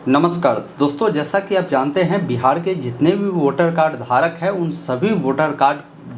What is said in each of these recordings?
नमस्कार दोस्तों, जैसा कि आप जानते हैं बिहार के जितने भी वोटर कार्ड धारक हैं उन सभी वोटर कार्ड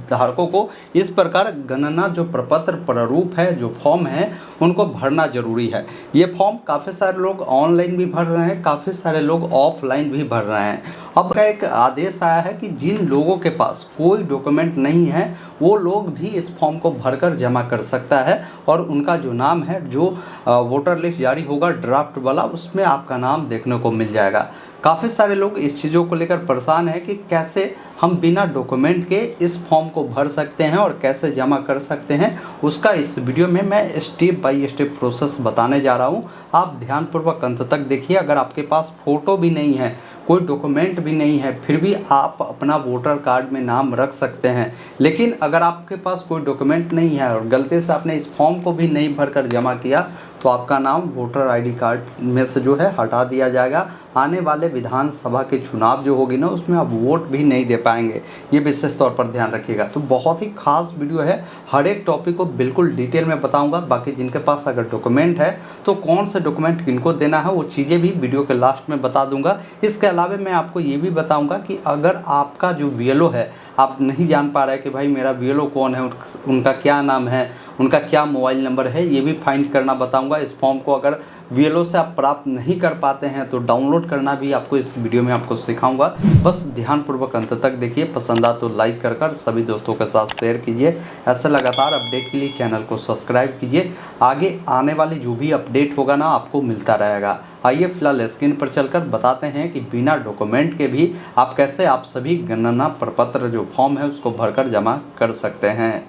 धारकों को इस प्रकार गणना जो प्रपत्र प्रारूप है, जो फॉर्म है, उनको भरना जरूरी है। ये फॉर्म काफ़ी सारे लोग ऑनलाइन भी भर रहे हैं, काफ़ी सारे लोग ऑफलाइन भी भर रहे हैं। अब का एक आदेश आया है कि जिन लोगों के पास कोई डॉक्यूमेंट नहीं है वो लोग भी इस फॉर्म को भरकर जमा कर सकता है और उनका जो नाम है, जो वोटर लिस्ट जारी होगा ड्राफ्ट वाला, उसमें आपका नाम देखने को मिल जाएगा। काफ़ी सारे लोग इस चीज़ों को लेकर परेशान हैं कि कैसे हम बिना डॉक्यूमेंट के इस फॉर्म को भर सकते हैं और कैसे जमा कर सकते हैं। उसका इस वीडियो में मैं स्टेप बाय स्टेप प्रोसेस बताने जा रहा हूं। आप ध्यानपूर्वक अंत तक देखिए। अगर आपके पास फ़ोटो भी नहीं है, कोई डॉक्यूमेंट भी नहीं है, फिर भी आप अपना वोटर कार्ड में नाम रख सकते हैं। लेकिन अगर आपके पास कोई डॉक्यूमेंट नहीं है और गलती से आपने इस फॉर्म को भी नहीं भरकर जमा किया तो आपका नाम वोटर आईडी कार्ड में से जो है हटा दिया जाएगा। आने वाले विधानसभा के चुनाव जो होगी ना, उसमें आप वोट भी नहीं दे पाएंगे। ये विशेष तौर पर ध्यान रखिएगा। तो बहुत ही खास वीडियो है, हर एक टॉपिक को बिल्कुल डिटेल में बताऊंगा। बाकी जिनके पास अगर डॉक्यूमेंट है तो कौन से डॉक्यूमेंट किनको देना है वो चीज़ें भी वीडियो के लास्ट में बता दूंगा। इसके अलावा मैं आपको ये भी बताऊंगा कि अगर आपका जो वीएलओ है, आप नहीं जान पा रहे कि भाई मेरा वीएलओ कौन है, उनका क्या नाम है, उनका क्या मोबाइल नंबर है, ये भी फाइंड करना बताऊंगा। इस फॉर्म को अगर वीएलओ से आप प्राप्त नहीं कर पाते हैं तो डाउनलोड करना भी आपको इस वीडियो में आपको सिखाऊंगा। बस ध्यानपूर्वक अंत तक देखिए। पसंद आ तो लाइक कर सभी दोस्तों के साथ शेयर कीजिए। ऐसे लगातार अपडेट के लिए चैनल को सब्सक्राइब कीजिए। आगे आने वाली जो भी अपडेट होगा ना, आपको मिलता रहेगा। आइए फिलहाल स्क्रीन पर चलकर बताते हैं कि बिना डॉक्यूमेंट के भी आप कैसे आप सभी गणना प्रपत्र जो फॉर्म है उसको भरकर जमा कर सकते हैं।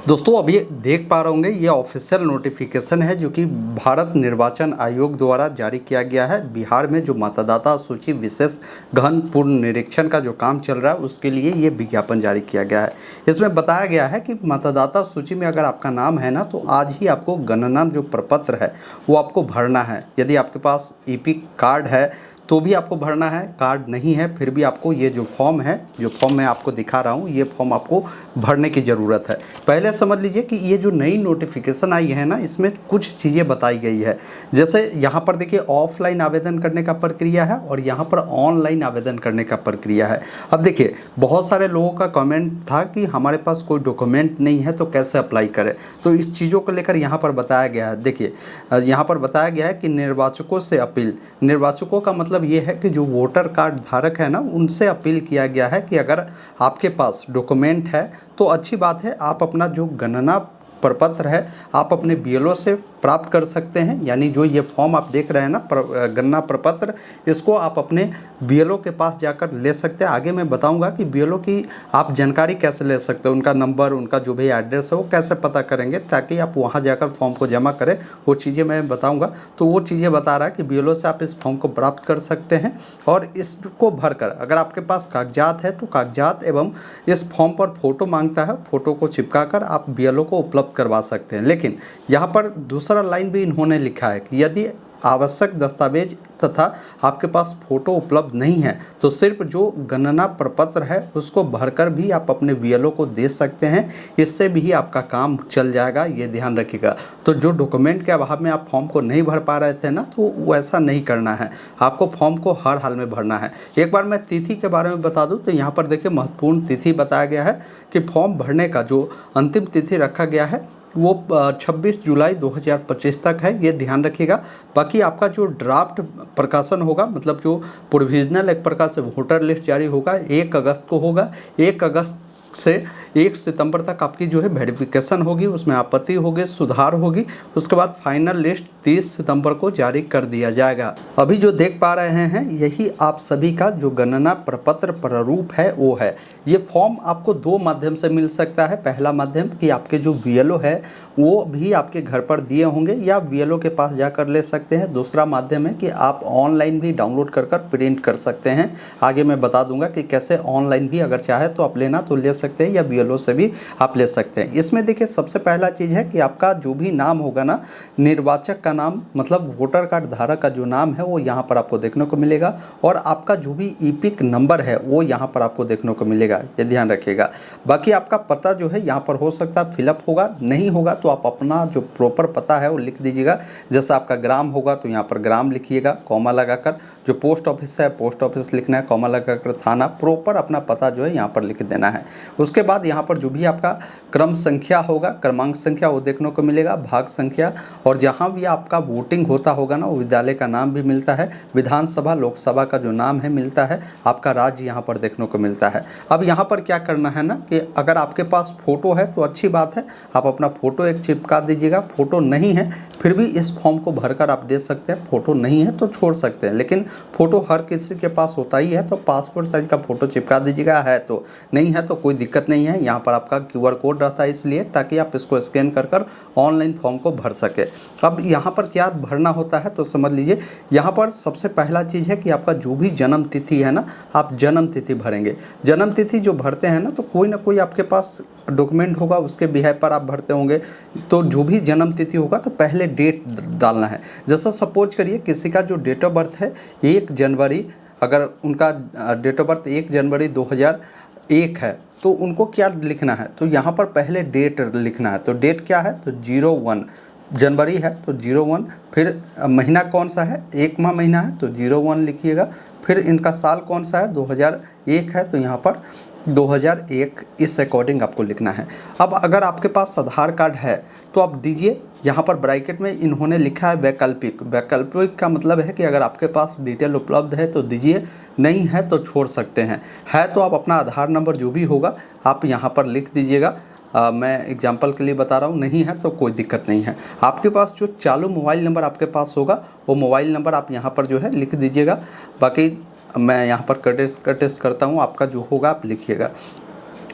दोस्तों, अब ये देख पा रहे होंगे, ये ऑफिशियल नोटिफिकेशन है जो कि भारत निर्वाचन आयोग द्वारा जारी किया गया है। बिहार में जो मतदाता सूची विशेष गहन पूर्ण निरीक्षण का जो काम चल रहा है उसके लिए ये विज्ञापन जारी किया गया है। इसमें बताया गया है कि मतदाता सूची में अगर आपका नाम है ना, तो आज ही आपको गणना जो प्रपत्र है वो आपको भरना है। यदि आपके पास ईपिक कार्ड है तो भी आपको भरना है, कार्ड नहीं है फिर भी आपको ये जो फॉर्म है, जो फॉर्म मैं आपको दिखा रहा हूँ, ये फॉर्म आपको भरने की ज़रूरत है। पहले समझ लीजिए कि ये जो नई नोटिफिकेशन आई है ना, इसमें कुछ चीज़ें बताई गई है। जैसे यहाँ पर देखिए ऑफलाइन आवेदन करने का प्रक्रिया है और यहाँ पर ऑनलाइन आवेदन करने का प्रक्रिया है। अब देखिए बहुत सारे लोगों का कमेंट था कि हमारे पास कोई डॉक्यूमेंट नहीं है तो कैसे अप्लाई करें, तो इस चीज़ों को लेकर यहाँ पर बताया गया है। देखिए यहाँ पर बताया गया है कि निर्वाचकों से अपील, निर्वाचकों का मतलब ये है कि जो वोटर कार्ड धारक है ना, उनसे अपील किया गया है कि अगर आपके पास डॉक्यूमेंट है तो अच्छी बात है, आप अपना जो गणना प्रपत्र है आप अपने बीएलओ से प्राप्त कर सकते हैं। यानी जो ये फॉर्म आप देख रहे हैं ना, गणना प्रपत्र, इसको आप अपने बीएलओ के पास जाकर ले सकते हैं। आगे मैं बताऊंगा कि बीएलओ की आप जानकारी कैसे ले सकते हैं, उनका नंबर, उनका जो भी एड्रेस है वो कैसे पता करेंगे ताकि आप वहां जाकर फॉर्म को जमा करें, वो चीज़ें मैं बताऊँगा। तो वो चीज़ें बता रहा है कि बीएलओ से आप इस फॉर्म को प्राप्त कर सकते हैं और इसको भरकर अगर आपके पास कागजात है तो कागजात एवं इस फॉर्म पर फ़ोटो मांगता है, फ़ोटो को चिपका कर आप बीएलओ को उपलब्ध करवा सकते हैं। लेकिन यहाँ पर दूसरा लाइन भी इन्होंने लिखा है कि यदि आवश्यक दस्तावेज तथा आपके पास फ़ोटो उपलब्ध नहीं है तो सिर्फ जो गणना प्रपत्र है उसको भरकर भी आप अपने बीएलओ को दे सकते हैं। इससे भी आपका काम चल जाएगा, ये ध्यान रखिएगा। तो जो डॉक्यूमेंट के अभाव में आप फॉर्म को नहीं भर पा रहे थे ना, तो वैसा नहीं करना है, आपको फॉर्म को हर हाल में भरना है। एक बार मैं तिथि के बारे में बता दूं तो यहाँ पर देखिए महत्वपूर्ण तिथि बताया गया है कि फॉर्म भरने का जो अंतिम तिथि रखा गया है वो 26 जुलाई 2025 तक है, ये ध्यान रखिएगा। बाकी आपका जो ड्राफ्ट प्रकाशन होगा, मतलब जो प्रोविजनल एक प्रकार से वोटर लिस्ट जारी होगा, 1 अगस्त को होगा। 1 अगस्त से 1 सितंबर तक आपकी जो है वेरिफिकेशन होगी, उसमें आपत्ति होगी, सुधार होगी। उसके बाद फाइनल लिस्ट 30 सितंबर को जारी कर दिया जाएगा। अभी जो देख पा रहे हैं यही आप सभी का जो गणना प्रपत्र प्रारूप है वो है। ये फॉर्म आपको 2 माध्यम से मिल सकता है। पहला माध्यम कि आपके जो बीएलओ है वो भी आपके घर पर दिए होंगे या बीएलओ के पास जाकर ले सकते हैं। दूसरा माध्यम है कि आप ऑनलाइन भी डाउनलोड कर प्रिंट कर सकते हैं। आगे मैं बता दूंगा कि कैसे ऑनलाइन भी अगर चाहे तो आप लेना तो ले सकते हैं या बीएलओ से भी आप ले सकते हैं। इसमें देखिए सबसे पहला चीज़ है कि आपका जो भी नाम होगा ना, निर्वाचक का नाम, मतलब वोटर कार्ड धारक का जो नाम है वो यहाँ पर आपको देखने को मिलेगा और आपका जो भी ईपिक नंबर है वो यहाँ पर आपको देखने को मिलेगा, ये ध्यान रखिएगा। बाकी आपका पता जो है यहाँ पर हो सकता है फिलअप होगा, नहीं होगा तो आप अपना जो प्रॉपर पता है वो लिख दीजिएगा। जैसे आपका ग्राम होगा तो यहाँ पर ग्राम लिखिएगा कॉमा लगाकर, जो पोस्ट ऑफिस है पोस्ट ऑफिस लिखना है कॉमा लगाकर, थाना प्रॉपर अपना पता जो है यहाँ पर लिख देना है। उसके बाद यहाँ पर जो भी आपका क्रम संख्या होगा, क्रमांक संख्या वो देखने को मिलेगा, भाग संख्या, और जहाँ भी आपका वोटिंग होता होगा ना वो विद्यालय का नाम भी मिलता है, विधानसभा लोकसभा का जो नाम है मिलता है, आपका राज्य यहाँ पर देखने को मिलता है। अब यहाँ पर क्या करना है ना कि अगर आपके पास फ़ोटो है तो अच्छी बात है, आप अपना फ़ोटो एक चिपका दीजिएगा। फ़ोटो नहीं है फिर भी इस फॉर्म को भरकर आप दे सकते हैं, फ़ोटो नहीं है तो छोड़ सकते हैं, लेकिन फ़ोटो हर किसी के पास होता ही है, तो पासपोर्ट साइज का फ़ोटो चिपका दीजिएगा। है तो नहीं है तो कोई दिक्कत नहीं है, यहाँ पर आपका QR कोड रहता है इसलिए ताकि आप इसको स्कैन कर ऑनलाइन फॉर्म को भर सके। अब यहाँ पर क्या भरना होता है तो समझ लीजिए, यहाँ पर सबसे पहला चीज़ है कि आपका जो भी जन्म तिथि है ना, आप जन्म तिथि भरेंगे। जन्म तिथि जो भरते हैं ना तो कोई ना कोई आपके पास डॉक्यूमेंट होगा, उसके बिहाफ पर आप भरते होंगे, तो जो भी जन्म तिथि होगा तो पहले डेट डालना है। जैसा सपोज करिए किसी का जो डेट ऑफ बर्थ है 1 जनवरी, अगर उनका डेट ऑफ बर्थ 1 जनवरी 2001 है तो उनको क्या लिखना है, तो यहाँ पर पहले डेट लिखना है। तो डेट क्या है तो 01 जनवरी है तो 01, फिर महीना कौन सा है, 1 माह महीना है तो 01 लिखिएगा। फिर इनका साल कौन सा है 2001 है तो यहाँ पर 2001 इस अकॉर्डिंग आपको लिखना है। अब अगर आपके पास आधार कार्ड है तो आप दीजिए, यहाँ पर ब्रैकेट में इन्होंने लिखा है वैकल्पिक। वैकल्पिक का मतलब है कि अगर आपके पास डिटेल उपलब्ध है तो दीजिए, नहीं है तो छोड़ सकते हैं। है तो आप अपना आधार नंबर जो भी होगा आप यहाँ पर लिख दीजिएगा। मैं एग्जांपल के लिए बता रहा हूँ, नहीं है तो कोई दिक्कत नहीं है। आपके पास जो चालू मोबाइल नंबर आपके पास होगा वो मोबाइल नंबर आप यहाँ पर जो है लिख दीजिएगा। बाकी मैं यहाँ पर टेस्ट करता हूँ, आपका जो होगा आप लिखिएगा।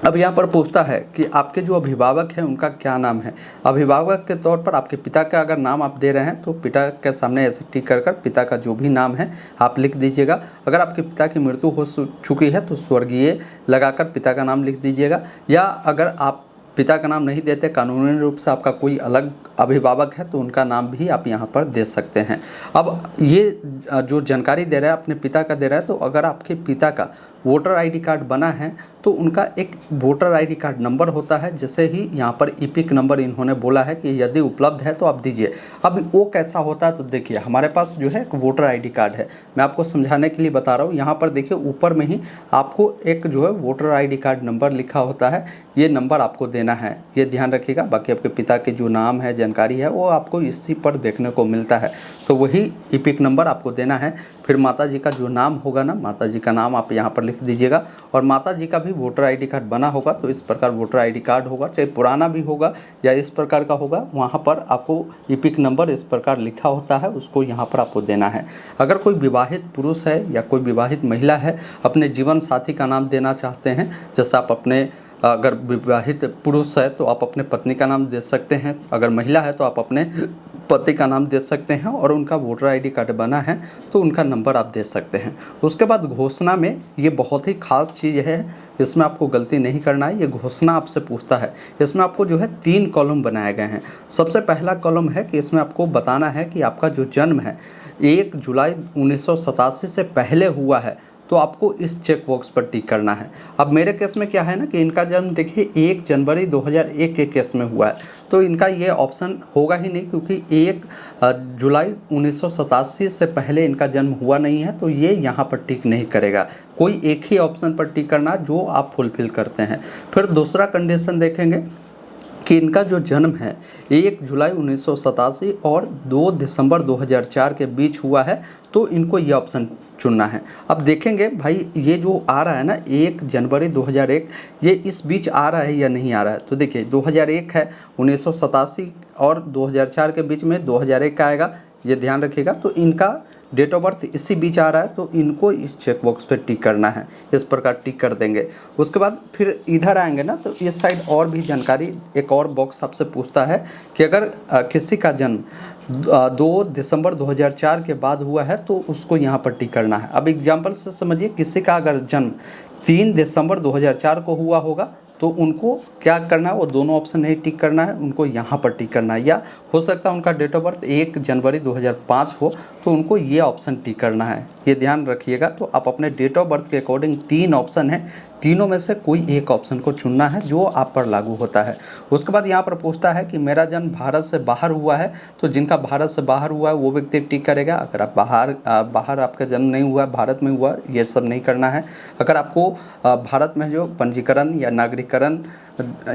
अब यहाँ पर पूछता है कि आपके जो अभिभावक हैं उनका क्या नाम है। अभिभावक के तौर पर आपके पिता का अगर नाम आप दे रहे हैं तो पिता के सामने ऐसे टिक कर पिता का जो भी नाम है आप लिख दीजिएगा। अगर आपके पिता की मृत्यु हो चुकी है तो स्वर्गीय लगाकर पिता का नाम लिख दीजिएगा। या अगर आप पिता का नाम नहीं देते, कानूनी रूप से आपका कोई अलग अभिभावक है तो उनका नाम भी आप यहाँ पर दे सकते हैं। अब ये जो जानकारी दे रहा है अपने पिता का दे रहा है, तो अगर आपके पिता का वोटर आईडी कार्ड बना है तो उनका एक वोटर आईडी कार्ड नंबर होता है। जैसे ही यहाँ पर ईपिक नंबर इन्होंने बोला है कि यदि उपलब्ध है तो आप दीजिए। अब वो कैसा होता है तो देखिए, हमारे पास जो है एक वोटर आईडी कार्ड है, मैं आपको समझाने के लिए बता रहा हूँ। यहाँ पर देखिए ऊपर में ही आपको एक जो है वोटर आईडी कार्ड नंबर लिखा होता है, ये नंबर आपको देना है, ये ध्यान रखिएगा। बाकी आपके पिता के जो नाम है जानकारी है वो आपको इसी पर देखने को मिलता है, तो वही ईपिक नंबर आपको देना है। फिर माता जी का जो नाम होगा ना, माता जी का नाम आप यहाँ पर लिख दीजिएगा। और माता जी का भी वोटर आईडी कार्ड बना होगा तो इस प्रकार वोटर आईडी कार्ड होगा, चाहे पुराना भी होगा या इस प्रकार का होगा, वहाँ पर आपको ईपिक नंबर इस प्रकार लिखा होता है, उसको यहाँ पर आपको देना है। अगर कोई विवाहित पुरुष है या कोई विवाहित महिला है, अपने जीवन साथी का नाम देना चाहते हैं, जैसे आप अपने, अगर विवाहित पुरुष है तो आप अपने पत्नी का नाम दे सकते हैं, अगर महिला है तो आप अपने पति का नाम दे सकते हैं, और उनका वोटर आईडी कार्ड बना है तो उनका नंबर आप दे सकते हैं। उसके बाद घोषणा में ये बहुत ही खास चीज़ है, इसमें आपको गलती नहीं करना है। ये घोषणा आपसे पूछता है, इसमें आपको जो है 3 कॉलम बनाए गए हैं। सबसे पहला कॉलम है कि इसमें आपको बताना है कि आपका जो जन्म है 1 जुलाई 1987 से पहले हुआ है, तो आपको इस चेक बॉक्स पर टिक करना है। अब मेरे केस में क्या है ना कि इनका जन्म देखिए 1 जनवरी 2001 के केस में हुआ है, तो इनका ये ऑप्शन होगा ही नहीं, क्योंकि 1 जुलाई 1987 से पहले इनका जन्म हुआ नहीं है, तो ये यहाँ पर टिक नहीं करेगा। कोई एक ही ऑप्शन पर टिक करना जो आप फुलफिल करते हैं। फिर दूसरा कंडीशन देखेंगे कि इनका जो जन्म है 1 जुलाई 1987 और 2 दिसंबर 2004 के बीच हुआ है, तो इनको ये ऑप्शन चुनना है। अब देखेंगे भाई ये जो आ रहा है ना 1 जनवरी 2001, ये इस बीच आ रहा है या नहीं आ रहा है। तो देखिए 2001 है, 1987 और 2004 के बीच में 2001 का आएगा, ये ध्यान रखिएगा। तो इनका डेट ऑफ बर्थ इसी बीच आ रहा है, तो इनको इस चेक बॉक्स पे टिक करना है, इस प्रकार टिक कर देंगे। उसके बाद फिर इधर आएंगे ना तो इस साइड और भी जानकारी, एक और बॉक्स आपसे पूछता है कि अगर किसी का जन्म 2 दिसंबर 2004 के बाद हुआ है तो उसको यहाँ पर टिक करना है। अब एग्जाम्पल से समझिए, किसी का अगर जन्म 3 दिसंबर 2004 को हुआ होगा तो उनको क्या करना है, वो दोनों ऑप्शन नहीं टिक करना है, उनको यहाँ पर टिक करना है। या हो सकता है उनका डेट ऑफ बर्थ 1 जनवरी 2005 हो तो उनको ये ऑप्शन टिक करना है, ये ध्यान रखिएगा। तो आप अपने डेट ऑफ बर्थ के अकॉर्डिंग 3 ऑप्शन है, तीनों में से कोई एक ऑप्शन को चुनना है जो आप पर लागू होता है। उसके बाद यहाँ पर पूछता है कि मेरा जन्म भारत से बाहर हुआ है, तो जिनका भारत से बाहर हुआ है वो व्यक्ति टिक करेगा। अगर आप बाहर आपका जन्म नहीं हुआ, भारत में हुआ, ये सब नहीं करना है। अगर आपको भारत में जो पंजीकरण या नागरिकरण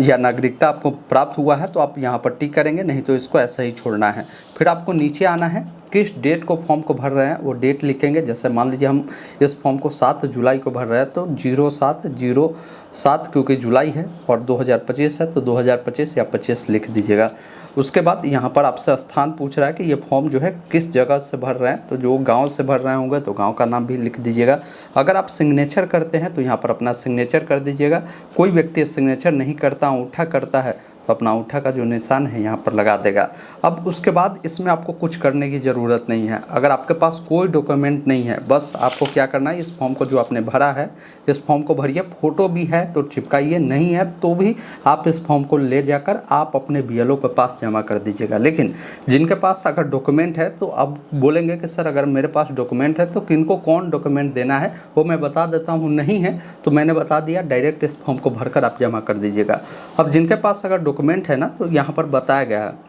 या नागरिकता आपको प्राप्त हुआ है तो आप यहाँ पर टिक करेंगे, नहीं तो इसको ऐसा ही छोड़ना है। फिर आपको नीचे आना है, किस डेट को फॉर्म को भर रहे हैं वो डेट लिखेंगे। जैसे मान लीजिए हम इस फॉर्म को 7 जुलाई को भर रहे हैं तो 07/07 क्योंकि जुलाई है और 2025 है तो 2025 या 25 लिख दीजिएगा। उसके बाद यहाँ पर आपसे स्थान पूछ रहा है कि ये फॉर्म जो है किस जगह से भर रहे हैं, तो जो गांव से भर रहे होंगे तो गांव का नाम भी लिख दीजिएगा। अगर आप सिग्नेचर करते हैं तो यहाँ पर अपना सिग्नेचर कर दीजिएगा। कोई व्यक्ति सिग्नेचर नहीं करता, अंगूठा करता है तो अपना अंगूठा का जो निशान है यहाँ पर लगा देगा। अब उसके बाद इसमें आपको कुछ करने की ज़रूरत नहीं है। अगर आपके पास कोई डॉक्यूमेंट नहीं है, बस आपको क्या करना है, इस फॉर्म को जो आपने भरा है इस फॉर्म को भरिए। फ़ोटो भी है तो चिपकाइए, नहीं है तो भी आप इस फॉर्म को ले जाकर आप अपने BLO के पास जमा कर दीजिएगा। लेकिन जिनके पास अगर डॉक्यूमेंट है तो अब बोलेंगे कि सर अगर मेरे पास डॉक्यूमेंट है तो किनको कौन डॉक्यूमेंट देना है वो मैं बता देता हूँ। नहीं है तो मैंने बता दिया, डायरेक्ट इस फॉर्म को भरकर आप जमा कर दीजिएगा। अब जिनके पास अगर डॉक्यूमेंट है ना तो यहाँ पर बताया गया है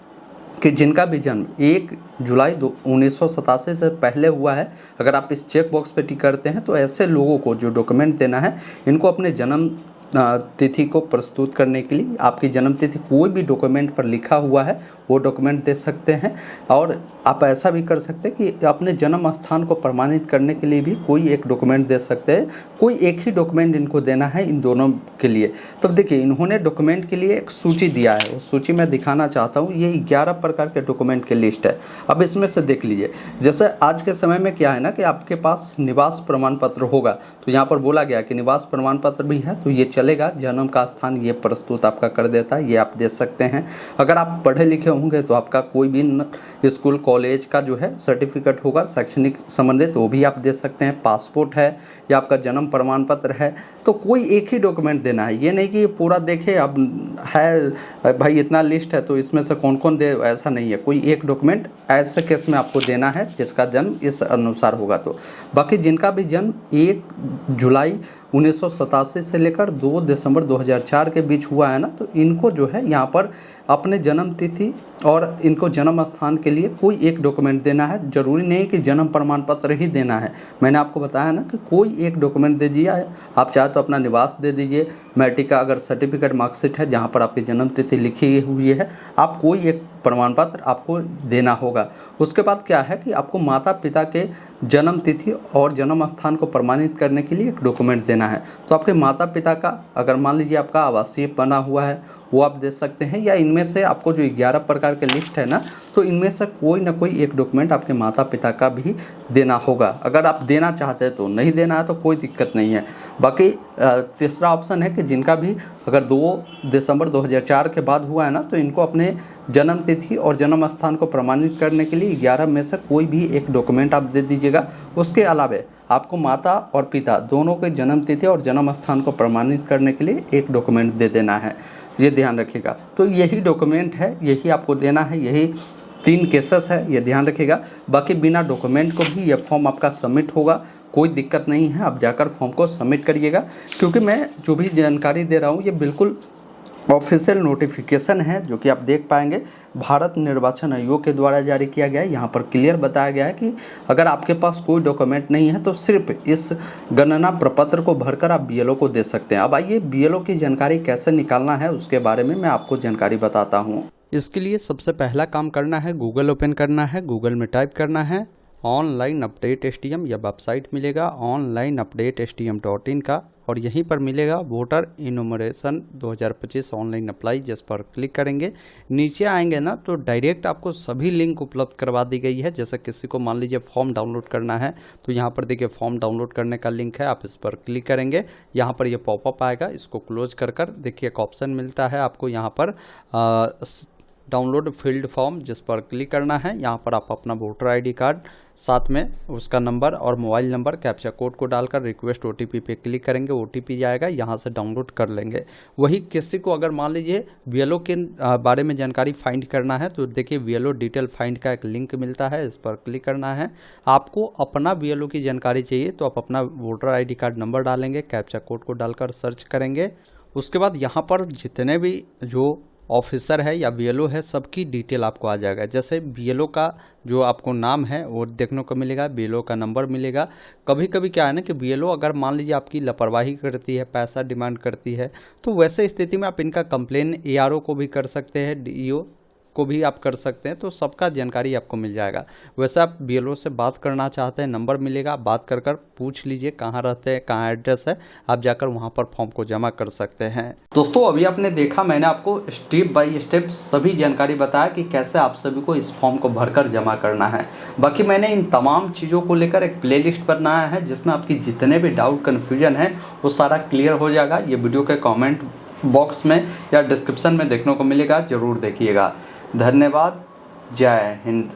कि जिनका भी जन्म 1 जुलाई 1987 से पहले हुआ है, अगर आप इस चेक बॉक्स पे टिक करते हैं तो ऐसे लोगों को जो डॉक्यूमेंट देना है इनको अपने जन्म तिथि को प्रस्तुत करने के लिए आपकी जन्म तिथि कोई भी डॉक्यूमेंट पर लिखा हुआ है वो डॉक्यूमेंट दे सकते हैं। और आप ऐसा भी कर सकते हैं कि अपने जन्म स्थान को प्रमाणित करने के लिए भी कोई एक डॉक्यूमेंट दे सकते हैं। कोई एक ही डॉक्यूमेंट इनको देना है इन दोनों के लिए। तब देखिए इन्होंने डॉक्यूमेंट के लिए एक सूची दिया है, उस सूची में दिखाना चाहता हूँ। ये 11 प्रकार के डॉक्यूमेंट की लिस्ट है। अब इसमें से देख लीजिए, जैसे आज के समय में क्या है ना कि आपके पास निवास प्रमाण पत्र होगा, तो यहाँ पर बोला गया कि निवास प्रमाण पत्र भी है तो ये चलेगा। जन्म का स्थान ये प्रस्तुत आपका कर देता है, ये आप दे सकते हैं। अगर आप पढ़े लिखे होंगे तो आपका कोई भी स्कूल कॉलेज का जो है सर्टिफिकेट होगा शैक्षणिक संबंधित, वो भी आप दे सकते हैं। पासपोर्ट है या आपका जन्म प्रमाण पत्र है, तो कोई एक ही डॉक्यूमेंट देना है। ये नहीं कि पूरा देखे अब है भाई इतना लिस्ट है तो इसमें से कौन कौन दे, ऐसा नहीं है। कोई एक डॉक्यूमेंट ऐसे केस में आपको देना है जिसका जन्म इस अनुसार होगा। तो बाकी जिनका भी जन्म 1 जुलाई 1987 से लेकर 2 दिसंबर 2004 के बीच हुआ है ना, तो इनको जो है यहाँ पर अपने जन्म तिथि और इनको जन्म स्थान के लिए कोई एक डॉक्यूमेंट देना है। ज़रूरी नहीं कि जन्म प्रमाण पत्र ही देना है, मैंने आपको बताया ना कि कोई एक डॉक्यूमेंट दे दीजिए। आप चाहे तो अपना निवास दे दीजिए, मैट्रिक का अगर सर्टिफिकेट मार्कशीट है जहाँ पर आपकी जन्म तिथि लिखी हुई है, आप कोई एक प्रमाण पत्र आपको देना होगा। उसके बाद क्या है कि आपको माता पिता के जन्म तिथि और जन्म स्थान को प्रमाणित करने के लिए एक डॉक्यूमेंट देना है। तो आपके माता पिता का अगर मान लीजिए आपका आवासीय बना हुआ है वो आप दे सकते हैं, या इनमें से आपको जो 11 प्रकार के लिस्ट है ना, तो इनमें से कोई ना कोई एक डॉक्यूमेंट आपके माता पिता का भी देना होगा। अगर आप देना चाहते हैं तो, नहीं देना है तो कोई दिक्कत नहीं है। बाकी तीसरा ऑप्शन है कि जिनका भी अगर 2 दिसंबर 2004 के बाद हुआ है ना, तो इनको अपने जन्म तिथि और जन्म स्थान को प्रमाणित करने के लिए 11 में से कोई भी एक डॉक्यूमेंट आप दे दीजिएगा। उसके अलावा आपको माता और पिता दोनों के जन्म तिथि और जन्म स्थान को प्रमाणित करने के लिए एक डॉक्यूमेंट दे देना है, ये ध्यान रखिएगा। तो यही डॉक्यूमेंट है, यही आपको देना है, यही 3 केसेस है, ये ध्यान रखिएगा। बाकी बिना डॉक्यूमेंट को भी ये फॉर्म आपका सबमिट होगा, कोई दिक्कत नहीं है। आप जाकर फॉर्म को सबमिट करिएगा, क्योंकि मैं जो भी जानकारी दे रहा हूँ ये बिल्कुल ऑफिशियल नोटिफिकेशन है जो कि आप देख पाएंगे भारत निर्वाचन आयोग के द्वारा जारी किया गया है। यहाँ पर क्लियर बताया गया है कि अगर आपके पास कोई डॉक्यूमेंट नहीं है तो सिर्फ इस गणना प्रपत्र को भरकर आप BLO को दे सकते हैं। अब आइए BLO की जानकारी कैसे निकालना है उसके बारे में मैं आपको जानकारी बताता हूँ। इसके लिए सबसे पहला काम करना है, गूगल ओपन करना है। गूगल में टाइप करना है ऑनलाइन अपडेट STM, या वेबसाइट मिलेगा ऑनलाइन अपडेट STM.in का, और यहीं पर मिलेगा वोटर इनुमरेशन 2025 ऑनलाइन अप्लाई, जिस पर क्लिक करेंगे। नीचे आएंगे ना तो डायरेक्ट आपको सभी लिंक उपलब्ध करवा दी गई है। जैसे किसी को मान लीजिए फॉर्म डाउनलोड करना है तो यहाँ पर देखिए फॉर्म डाउनलोड करने का लिंक है, आप इस पर क्लिक करेंगे। यहाँ पर ये पॉपअप आएगा, इसको क्लोज कर देखिए एक ऑप्शन मिलता है आपको यहाँ पर डाउनलोड फील्ड फॉर्म, जिस पर क्लिक करना है। यहाँ पर आप अपना वोटर आईडी कार्ड, साथ में उसका नंबर और मोबाइल नंबर, कैप्चा कोड को डालकर रिक्वेस्ट ओटीपी पे क्लिक करेंगे। ओटीपी जाएगा, यहाँ से डाउनलोड कर लेंगे। वही किसी को अगर मान लीजिए बीएलओ के बारे में जानकारी फाइंड करना है तो देखिए बीएलओ डिटेल फाइंड का एक लिंक मिलता है, इस पर क्लिक करना है। आपको अपना बीएलओ की जानकारी चाहिए तो आप अपना वोटर आईडी कार्ड नंबर डालेंगे, कैप्चा कोड को डालकर सर्च करेंगे। उसके बाद यहाँ पर जितने भी जो ऑफिसर है या बीएलओ है सबकी डिटेल आपको आ जाएगा। जैसे बीएलओ का जो आपको नाम है वो देखने को मिलेगा, बीएलओ का नंबर मिलेगा। कभी कभी क्या है ना कि बीएलओ अगर मान लीजिए आपकी लापरवाही करती है, पैसा डिमांड करती है, तो वैसे स्थिति में आप इनका कंप्लेन एआरओ को भी कर सकते हैं, डीईओ को भी आप कर सकते हैं, तो सबका जानकारी आपको मिल जाएगा। वैसे आप बीएलओ से बात करना चाहते हैं, नंबर मिलेगा, बात कर कर पूछ लीजिए कहाँ रहते हैं, कहाँ एड्रेस है, आप जाकर वहाँ पर फॉर्म को जमा कर सकते हैं। दोस्तों अभी आपने देखा, मैंने आपको स्टेप बाय स्टेप सभी जानकारी बताया कि कैसे आप सभी को इस फॉर्म को भरकर जमा करना है। बाकी मैंने इन तमाम चीज़ों को लेकर एक प्लेलिस्ट बनाया है जिसमें आपकी जितने भी डाउट कन्फ्यूजन है वो सारा क्लियर हो जाएगा। ये वीडियो के कॉमेंट बॉक्स में या डिस्क्रिप्शन में देखने को मिलेगा, ज़रूर देखिएगा। धन्यवाद। जय हिंद।